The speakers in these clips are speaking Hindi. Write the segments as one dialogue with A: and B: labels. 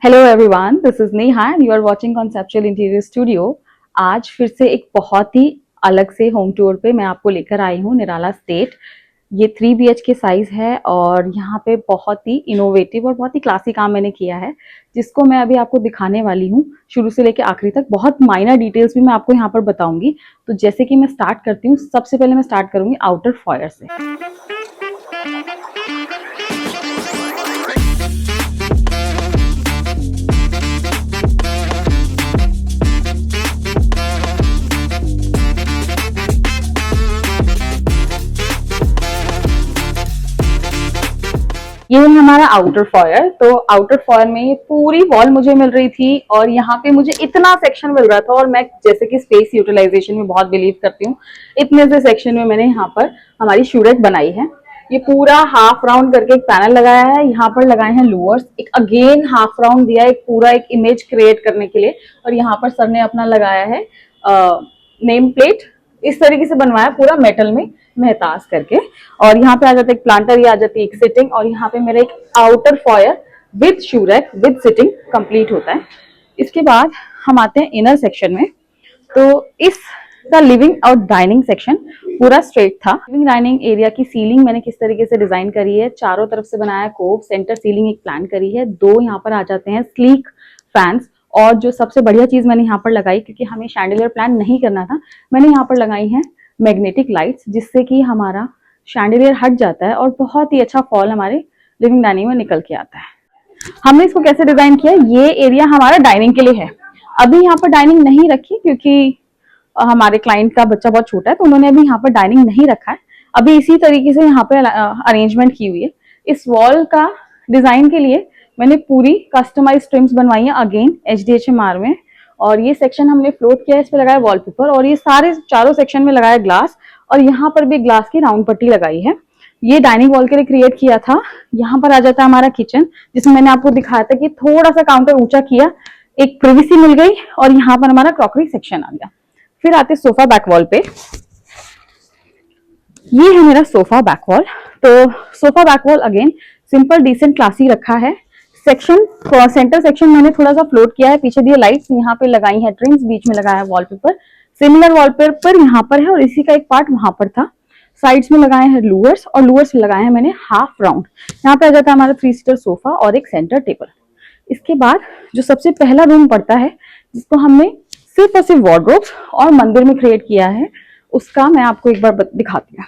A: Hello everyone, this is Neha and you are watching conceptual interior studio. आज फिर से एक बहुत ही अलग से होम टूर पे मैं आपको लेकर आई हूँ निराला स्टेट। ये 3 BH के साइज है और यहाँ पे बहुत ही इनोवेटिव और बहुत ही क्लासी काम मैंने किया है, जिसको मैं अभी आपको दिखाने वाली हूँ शुरू से लेकर आखिरी तक। बहुत माइनर डिटेल्स भी मैं आपको यहाँ पर बताऊंगी। तो जैसे कि मैं स्टार्ट करती हूँ, सबसे पहले मैं स्टार्ट करूंगी आउटर फॉयर से। ये है हमारा आउटर फॉयर। तो आउटर फॉयर में ये पूरी वॉल मुझे मिल रही थी और यहाँ पे मुझे इतना सेक्शन मिल रहा था, और मैं जैसे कि स्पेस यूटिलाइजेशन में बहुत बिलीव करती हूँ, इतने से सेक्शन में मैंने यहाँ पर हमारी शूरेक बनाई है। ये पूरा हाफ राउंड करके एक पैनल लगाया है, यहाँ पर लगाए हैं लूअर्स, एक अगेन हाफ राउंड दिया, एक पूरा एक इमेज क्रिएट करने के लिए। और यहाँ पर सर ने अपना लगाया है नेम प्लेट, इस तरीके से बनवाया पूरा मेटल में मेहताज करके। और यहाँ पे आ जाता है एक प्लांटर, ये आ जाती है एक सिटिंग, और यहाँ पे मेरा एक outer foyer with shoe rack with seating complete होता है। इसके बाद हम आते हैं इनर सेक्शन में। तो इसका लिविंग और डाइनिंग सेक्शन पूरा स्ट्रेट था। लिविंग डाइनिंग एरिया की सीलिंग मैंने किस तरीके से डिजाइन करी है, चारों तरफ से बनाया कोव, सेंटर सीलिंग एक प्लान करी है। दो यहाँ पर आ जाते हैं स्लीक फैंस, और जो सबसे बढ़िया चीज मैंने यहाँ पर लगाई, क्योंकि हमें शैंडिलियर प्लान नहीं करना था, मैंने यहाँ पर लगाई है मैग्नेटिक लाइट्स, जिससे कि हमारा शैंडिलियर हट जाता है और बहुत ही अच्छा फॉल हमारे लिविंग डाइनिंग में निकल के आता है। हमने इसको कैसे डिजाइन किया, ये एरिया हमारा डाइनिंग के लिए है। अभी यहाँ पर डाइनिंग नहीं रखी क्योंकि हमारे क्लाइंट का बच्चा बहुत छोटा है, तो उन्होंने अभी यहाँ पर डाइनिंग नहीं रखा है। अभी इसी तरीके से यहाँ पे अरेंजमेंट की हुई है। इस वॉल का डिजाइन के लिए मैंने पूरी कस्टमाइज ट्रिम्स बनवाई है अगेन HDHMR में, और ये सेक्शन हमने फ्लोट किया है, इस पे लगाया वॉलपेपर, और ये सारे चारों सेक्शन में लगाया ग्लास, और यहाँ पर भी ग्लास की राउंड पट्टी लगाई है। ये डाइनिंग वॉल के लिए क्रिएट किया था। यहाँ पर आ जाता है हमारा किचन, जिसमें मैंने आपको दिखाया था कि थोड़ा सा काउंटर ऊंचा किया, एक प्रिवेसी मिल गई, और यहाँ पर हमारा क्रॉकरी सेक्शन आ गया। फिर आते सोफा बैक वॉल पे। ये है मेरा सोफा बैक वॉल। तो sofa back wall again simple decent classy रखा है। सेक्शन सेंटर सेक्शन मैंने थोड़ा सा फ्लोट किया है, पीछे दिए लाइट्स, यहाँ पे लगाई है ट्रिम्स, बीच में लगाया है वॉलपेपर, सिमिलर वॉलपेपर यहाँ पर है, और इसी का एक पार्ट वहां पर था। साइड्स में लगाए हैं लूअर्स, और लूअर्स लगाए हैं मैंने हाफ राउंड। यहाँ पे आ जाता है हमारा 3 सीटर सोफा और एक सेंटर टेबल। इसके बाद जो सबसे पहला रूम पड़ता है, जिसको हमने सिर्फ और सिर्फ वार्डरोब्स और मंदिर में क्रिएट किया है, उसका मैं आपको एक बार दिखाती हूँ।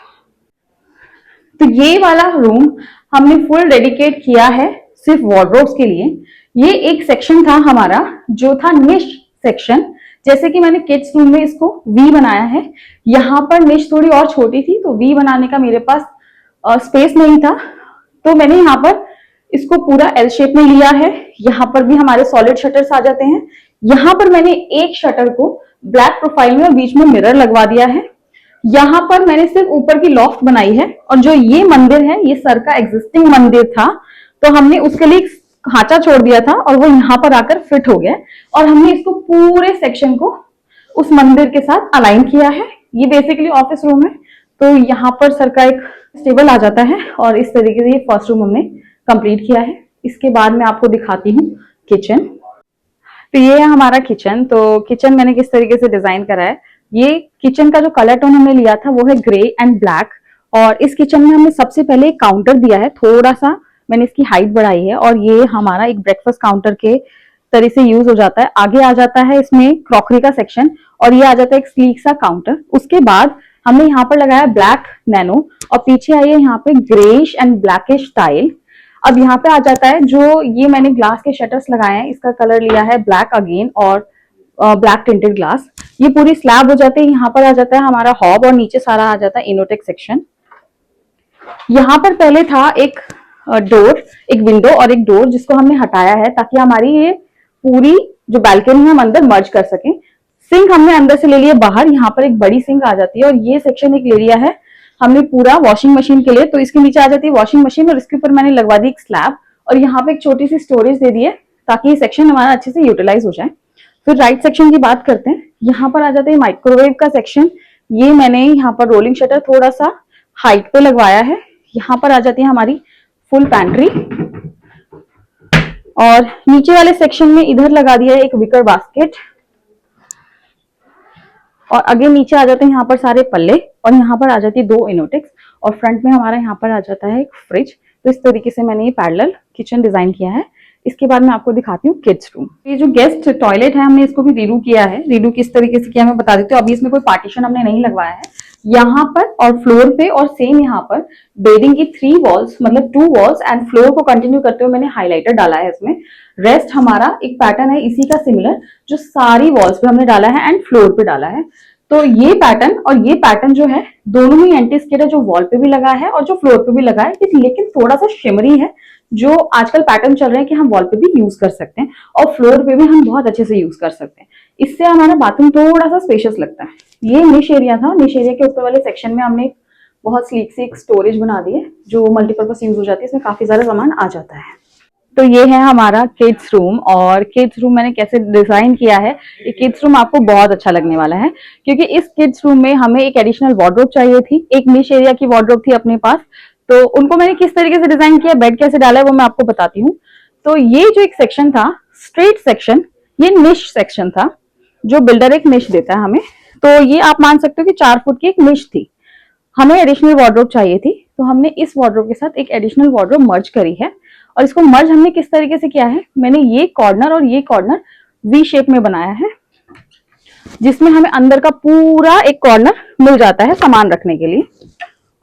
A: तो ये वाला रूम हमने फुल डेडिकेट किया है सिर्फ वार्डरोब्स के लिए। ये एक सेक्शन था हमारा जो था निश सेक्शन, जैसे कि मैंने किड्स रूम में इसको वी बनाया है। यहाँ पर निश थोड़ी और छोटी थी, तो वी बनाने का मेरे पास स्पेस नहीं था, तो मैंने यहाँ पर इसको पूरा एल शेप में लिया है। यहाँ पर भी हमारे सॉलिड शटर्स आ जाते हैं। यहाँ पर मैंने एक शटर को ब्लैक प्रोफाइल में और बीच में मिरर लगवा दिया है। यहाँ पर मैंने सिर्फ ऊपर की लॉफ्ट बनाई है, और जो ये मंदिर है ये सर का एग्जिस्टिंग मंदिर था, तो हमने उसके लिए खांचा छोड़ दिया था और वो यहाँ पर आकर फिट हो गया, और हमने इसको पूरे सेक्शन को उस मंदिर के साथ अलाइन किया है। ये बेसिकली ऑफिस रूम है, तो यहाँ पर सर का एक टेबल आ जाता है, और इस तरीके से ये फर्स्ट रूम हमने कंप्लीट किया है। इसके बाद मैं आपको दिखाती हूँ किचन। तो ये है हमारा किचन। तो किचन मैंने किस तरीके से डिजाइन करा है, ये किचन का जो कलर टोन हमने लिया था वो है ग्रे एंड ब्लैक, और इस किचन में हमने सबसे पहले एक काउंटर दिया है, थोड़ा सा मैंने इसकी हाइट बढ़ाई है, और ये हमारा एक ब्रेकफास्ट काउंटर के तरह से यूज हो जाता है। आगे आ जाता है इसमें क्रॉकरी का सेक्शन, और ये आ जाता है एक स्लीक सा काउंटर। उसके बाद हमने यहाँ पर लगाया ब्लैक नैनो, और पीछे आई है यहाँ पे ग्रेइश एंड ब्लैकिश टाइल। अब यहाँ पे आ जाता है जो ये मैंने ग्लास के शटर्स लगाए हैं, इसका कलर लिया है ब्लैक अगेन, और ब्लैक टिंटेड ग्लास। ये पूरी स्लैब हो जाती है। यहाँ पर आ जाता है हमारा हॉब, और नीचे सारा आ जाता है इनोटेक सेक्शन। यहाँ पर पहले था एक डोर, एक विंडो और एक डोर, जिसको हमने हटाया है ताकि हमारी ये पूरी जो बैल्कनी है हम अंदर मर्ज कर सकें। सिंक हमने अंदर से ले लिया बाहर, यहाँ पर एक बड़ी सिंक आ जाती है, और ये सेक्शन एक ले लिया है हमने पूरा वॉशिंग मशीन के लिए, तो इसके नीचे आ जाती है वॉशिंग मशीन, और इसके ऊपर मैंने लगवा दी एक स्लैब, और यहाँ पे एक छोटी सी स्टोरेज दे दी है ताकि ये सेक्शन हमारा अच्छे से यूटिलाइज हो जाए। फिर राइट सेक्शन की बात करते हैं। यहाँ पर आ जाता है माइक्रोवेव का सेक्शन। ये मैंने यहाँ पर रोलिंग शटर थोड़ा सा हाइट पे लगवाया है। यहाँ पर आ जाती है हमारी फुल पैंट्री, और नीचे वाले सेक्शन में इधर लगा दिया है एक विकर बास्केट, और आगे नीचे आ जाते हैं यहाँ पर सारे पल्ले, और यहाँ पर आ जाती है 2 इनोटेक्स, और फ्रंट में हमारा यहाँ पर आ जाता है एक फ्रिज। तो इस तरीके से मैंने ये पैरेलल किचन डिजाइन किया है। इसके बाद मैं आपको दिखाती हूँ किड्स रूम। ये जो गेस्ट टॉयलेट है हमने इसको भी रीडू किया है। रीडू किस तरीके से किया मैं बता देती हूँ। अभी इसमें कोई पार्टीशन हमने नहीं लगवाया है। यहाँ पर और फ्लोर पे और सेम यहाँ पर बेडिंग की 3 वॉल्स, मतलब 2 वॉल्स एंड फ्लोर को कंटिन्यू करते हुए मैंने हाईलाइटर डाला है इसमें। रेस्ट हमारा एक पैटर्न है इसी का सिमिलर, जो सारी वॉल्स पे हमने डाला है एंड फ्लोर पे डाला है। तो ये पैटर्न और ये पैटर्न जो है दोनों ही एंटी स्किड है, जो वॉल पे भी लगा है और जो फ्लोर पे भी लगा है, लेकिन थोड़ा सा शिमरी है, जो आजकल पैटर्न चल रहे हैं कि हम वॉल पे भी यूज कर सकते हैं और फ्लोर पे भी हम बहुत अच्छे से यूज कर सकते हैं। इससे हमारा बाथरूम थोड़ा सा स्पेशियस लगता है। ये निश एरिया था। निश एरिया के ऊपर वाले सेक्शन में हमने बहुत स्लीक सी एक स्टोरेज बना दी है जो मल्टीपर्पज यूज हो जाती है। इसमें काफी सारा सामान आ जाता है। तो ये है हमारा किड्स रूम, और किड्स रूम मैंने कैसे डिजाइन किया है, ये किड्स रूम आपको बहुत अच्छा लगने वाला है, क्योंकि इस किड्स रूम में हमें एक एडिशनल वार्डरोब चाहिए थी। एक निश एरिया की वार्डरोब थी अपने पास, तो उनको मैंने किस तरीके से डिजाइन किया, बेड कैसे डाला है वो मैं आपको बताती हूँ। तो ये जो एक सेक्शन था, स्ट्रेट सेक्शन, ये निश सेक्शन था, जो बिल्डर एक निश देता है हमें। तो ये आप मान सकते हो कि 4 फुट की एक निश थी। हमें एडिशनल वार्डरोब चाहिए थी, तो हमने इस वार्डरोब के साथ एक एडिशनल वार्डरोब मर्ज करी है। और इसको मर्ज हमने किस तरीके से किया है, मैंने ये कॉर्नर और ये कॉर्नर वी शेप में बनाया है, जिसमें हमें अंदर का पूरा एक कॉर्नर मिल जाता है सामान रखने के लिए।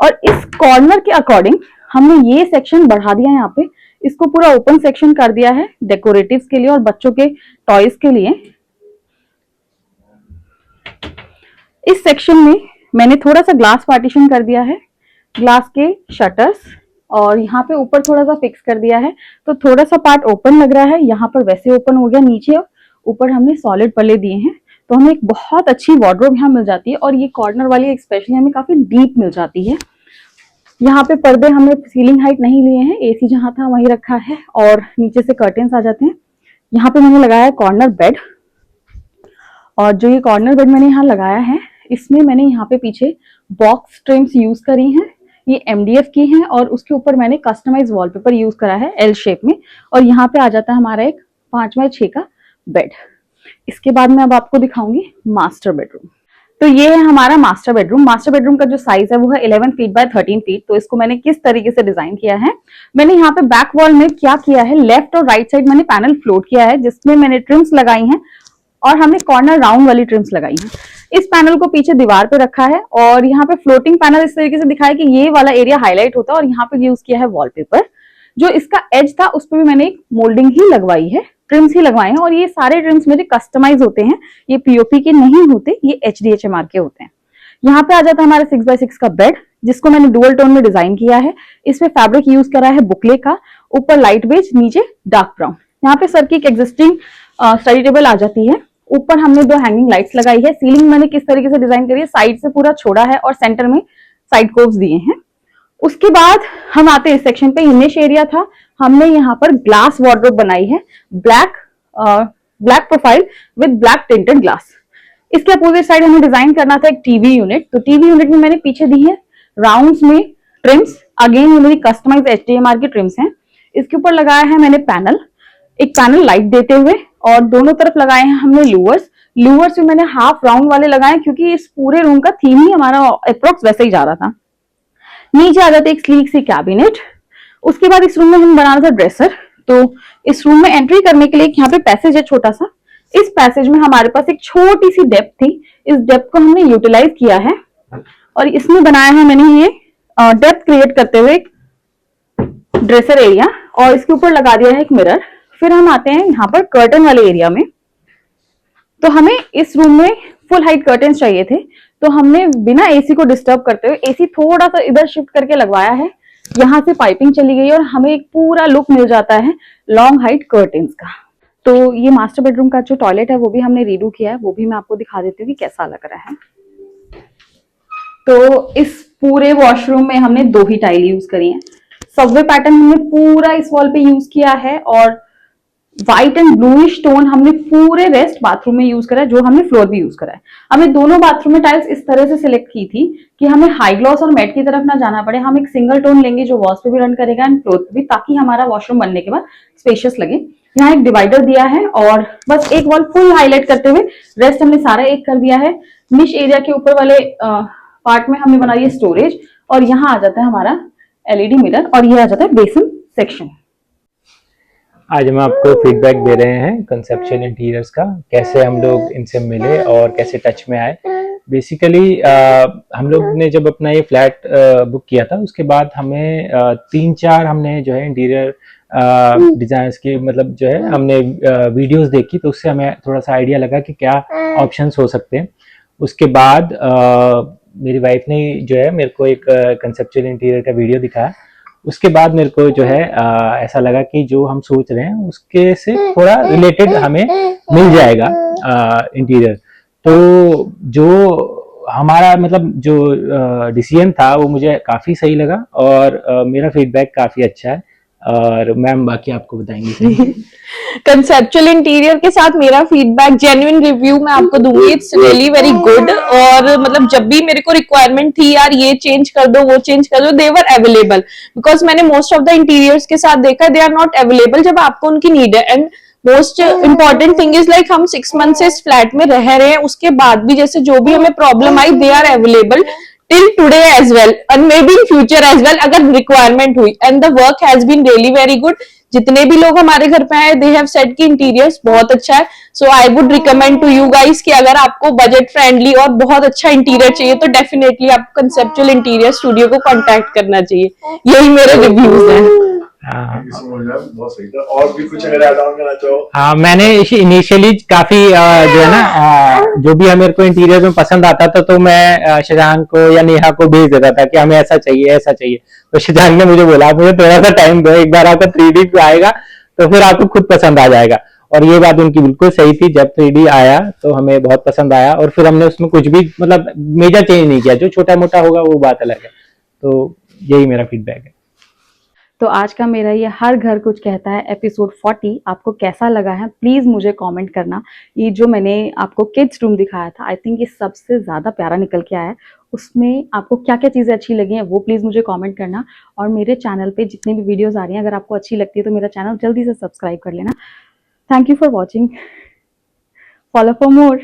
A: और इस कॉर्नर के अकॉर्डिंग हमने ये सेक्शन बढ़ा दिया है। यहाँ पे इसको पूरा ओपन सेक्शन कर दिया है डेकोरेटिव्स के लिए और बच्चों के टॉयज के लिए। इस सेक्शन में मैंने थोड़ा सा ग्लास पार्टीशन कर दिया है, ग्लास के शटर्स, और यहाँ पे ऊपर थोड़ा सा फिक्स कर दिया है, तो थोड़ा सा पार्ट ओपन लग रहा है। यहाँ पर वैसे ओपन हो गया, नीचे ऊपर हमने सॉलिड पल्ले दिए हैं, तो हमें एक बहुत अच्छी वार्डरोब यहाँ मिल जाती है। और ये कॉर्नर वाली स्पेशली हमें काफी डीप मिल जाती है। यहाँ पे पर्दे हमने सीलिंग हाइट नहीं लिए हैं, एसी जहाँ था वहीं रखा है, और नीचे से कर्टेन्स आ जाते हैं। यहाँ पे मैंने लगाया है कॉर्नर बेड, और जो ये कॉर्नर बेड मैंने यहाँ लगाया है, इसमें मैंने यहाँ पे पीछे बॉक्स ट्रिम्स यूज करी हैं। ये MDF की हैं, और उसके ऊपर मैंने कस्टमाइज वॉलपेपर यूज करा है L शेप में। और यहाँ पे आ जाता है हमारा एक 5x6 का बेड। इसके बाद मैं अब आपको दिखाऊंगी मास्टर बेडरूम। तो ये है हमारा मास्टर बेडरूम। मास्टर बेडरूम का जो साइज है वो है 11 फीट बाय 13 फीट। तो इसको मैंने किस तरीके से डिजाइन किया है, मैंने यहाँ पे बैक वॉल में क्या किया है, लेफ्ट और राइट साइड मैंने पैनल फ्लोट किया है, जिसमें मैंने ट्रिम्स लगाई हैं, और हमने कॉर्नर राउंड वाली ट्रिम्स लगाई हैं। इस पैनल को पीछे दीवार पे रखा है, और यहाँ पे फ्लोटिंग पैनल इस तरीके से दिखाया कि ये वाला एरिया हाईलाइट होता है, और यहाँ पे यूज किया है वॉलपेपर। जो इसका एज था उस पर भी मैंने एक मोल्डिंग ही लगवाई है, ट्रिम्स ही लगवाए हैं, और ये सारे ट्रिम्स मेरे कस्टमाइज होते हैं, ये POP के नहीं होते, ये HDHMR के होते हैं। यहाँ पे आ जाता है हमारा 6x6 का बेड, जिसको मैंने डुअल टोन में डिजाइन किया है। इसमें फैब्रिक यूज करा है बुकले का, ऊपर लाइट बेज, नीचे डार्क ब्राउन। यहाँ पे सर की एक एग्जिस्टिंग स्टडी टेबल आ जाती है। ऊपर हमने 2 हैंगिंग लाइट्स लगाई है। सीलिंग मैंने किस तरीके से डिजाइन करी है, साइड से पूरा छोड़ा है और सेंटर में साइड कोव्स दिए हैं। उसके बाद हम आते हैं इस सेक्शन पे, निश एरिया था, हमने यहाँ पर ग्लास वार्डरोब बनाई है, black profile with black tinted glass. इसके अपोजिट साइड हमें डिजाइन करना था एक टीवी यूनिट। तो टीवी यूनिट में मैंने पीछे दी है राउंड्स में ट्रिम्स, अगेन ये मेरी कस्टमाइज HDMR की ट्रिम्स हैं। इसके ऊपर लगाया है मैंने पैनल, एक पैनल लाइट देते हुए, और दोनों तरफ लगाए हैं हमने लूवर्स। लूवर्स भी मैंने हाफ राउंड वाले लगाए, क्योंकि इस पूरे रूम का थीम ही हमारा अप्रोक्स वैसे ही जा रहा था। नीचे आ जाते एक स्लीक सी कैबिनेट। उसके बाद इस रूम में हम बना रहा था ड्रेसर। तो इस रूम में एंट्री करने के लिए यहाँ पे पैसेज है छोटा सा। इस पैसेज में हमारे पास एक छोटी सी डेप्थ थी, इस डेप्थ को हमने यूटिलाइज किया है, और इसमें बनाया है मैंने ये डेप्थ क्रिएट करते हुए ड्रेसर एरिया, और इसके ऊपर लगा दिया है एक मिरर। फिर हम आते हैं यहाँ पर कर्टन वाले एरिया में। तो हमें इस रूम में फुल हाइट कर्टन चाहिए थे, तो हमने बिना AC को डिस्टर्ब करते हुए AC थोड़ा सा इधर शिफ्ट करके लगवाया है। यहाँ से पाइपिंग चली गई और हमें एक पूरा लुक मिल जाता है लॉन्ग हाइट कर्टन्स का। तो ये मास्टर बेडरूम का जो टॉयलेट है वो भी हमने रीडू किया है, वो भी मैं आपको दिखा देती हूँ कि कैसा लग रहा है। तो इस पूरे वॉशरूम में हमने 2 ही टाइल यूज करी है। सबवे पैटर्न हमने पूरा इस वॉल पे यूज किया है, और व्हाइट एंड ब्लूइश टोन हमने पूरे रेस्ट बाथरूम में यूज करा है, जो हमने फ्लोर भी यूज करा है। हमें दोनों बाथरूम में टाइल्स इस तरह से सिलेक्ट की थी कि हमें हाई ग्लॉस और मैट की तरफ ना जाना पड़े। हम एक सिंगल टोन लेंगे जो वॉल्स पे भी रन करेगा एंड फ्लोर पे भी, ताकि हमारा वॉशरूम बनने के बाद स्पेशियस लगे। यहाँ एक डिवाइडर दिया है और बस एक वॉल फुल हाईलाइट करते हुए रेस्ट हमने सारा एक कर दिया है। निश एरिया के ऊपर वाले पार्ट में हमने बनाई है स्टोरेज और यहाँ आ जाता है हमारा एलईडी मिरर और ये आ जाता है बेसिन सेक्शन।
B: आज हम आपको फीडबैक दे रहे हैं कंसेप्चुअल इंटीरियर्स का, कैसे हम लोग इनसे मिले और कैसे टच में आए। बेसिकली हम लोग ने जब अपना ये फ्लैट बुक किया था उसके बाद हमें 3-4 हमने जो है इंटीरियर डिजाइन्स की मतलब जो है हमने वीडियोस देखी, तो उससे हमें थोड़ा सा आइडिया लगा कि क्या ऑप्शंस हो सकते हैं। उसके बाद मेरी वाइफ ने जो है मेरे को एक कंसेप्चुअल इंटीरियर का वीडियो दिखाया। उसके बाद मेरे को जो है ऐसा लगा कि जो हम सोच रहे हैं उसके से थोड़ा रिलेटेड हमें मिल जाएगा इंटीरियर। तो जो हमारा मतलब जो डिसीजन था वो मुझे काफ़ी सही लगा और मेरा फीडबैक काफ़ी अच्छा है और मैम बाकी आपको बताएंगे।
C: कंसेप्चुअल इंटीरियर के साथ मेरा फीडबैक जेन्युइन रिव्यू मैं आपको दूंगी, इट्स रियली वेरी गुड। और मतलब जब भी मेरे को रिक्वायरमेंट थी यार ये चेंज कर दो वो चेंज कर दो, दे वर अवेलेबल, बिकॉज मैंने मोस्ट ऑफ द इंटीरियर्स के साथ देखा दे आर नॉट अवेलेबल जब आपको उनकी नीड है। And most important thing is like हम 6 मंथ से इस फ्लैट में रह रहे हैं, उसके बाद भी जैसे जो भी हमें प्रॉब्लम आई they are available till today as well and maybe in future as well अगर रिक्वायरमेंट हुई। And the work has been really very good. जितने भी लोग हमारे घर पे आए दे हैव सेड कि इंटीरियर्स बहुत अच्छा है। So I would recommend to you guys कि अगर आपको बजट फ्रेंडली और बहुत अच्छा इंटीरियर चाहिए तो डेफिनेटली आपको कंसेप्चुअल इंटीरियर स्टूडियो को कांटेक्ट करना चाहिए। यही मेरे रिव्यूज हैं।
D: बहुत सही था। और भी कुछ अगर ऐड ऑन करना चाहो?
B: हाँ, मैंने इनिशियली काफी जो है ना जो भी मेरे को इंटीरियर में पसंद आता था तो मैं शजान को या नेहा को भेज देता था कि हमें ऐसा चाहिए ऐसा चाहिए। तो शजान ने मुझे बोला मुझे थोड़ा सा टाइम दो, एक बार आपका 3D पे आएगा तो फिर आपको खुद पसंद आ जाएगा। और ये बात उनकी बिल्कुल सही थी। जब 3D आया तो हमें बहुत पसंद आया और फिर हमने उसमें कुछ भी मतलब मेजर चेंज नहीं किया, जो छोटा मोटा होगा वो बात अलग है। तो यही मेरा फीडबैक है।
A: तो आज का मेरा ये हर घर कुछ कहता है एपिसोड 40 आपको कैसा लगा है प्लीज़ मुझे कमेंट करना। ये जो मैंने आपको किड्स रूम दिखाया था आई थिंक ये सबसे ज़्यादा प्यारा निकल के आया है। उसमें आपको क्या क्या चीज़ें अच्छी लगी हैं वो प्लीज़ मुझे कमेंट करना। और मेरे चैनल पे जितनी भी वीडियोस आ रही हैं अगर आपको अच्छी लगती है तो मेरा चैनल जल्दी से सब्सक्राइब कर लेना। Thank you for watching, follow for more.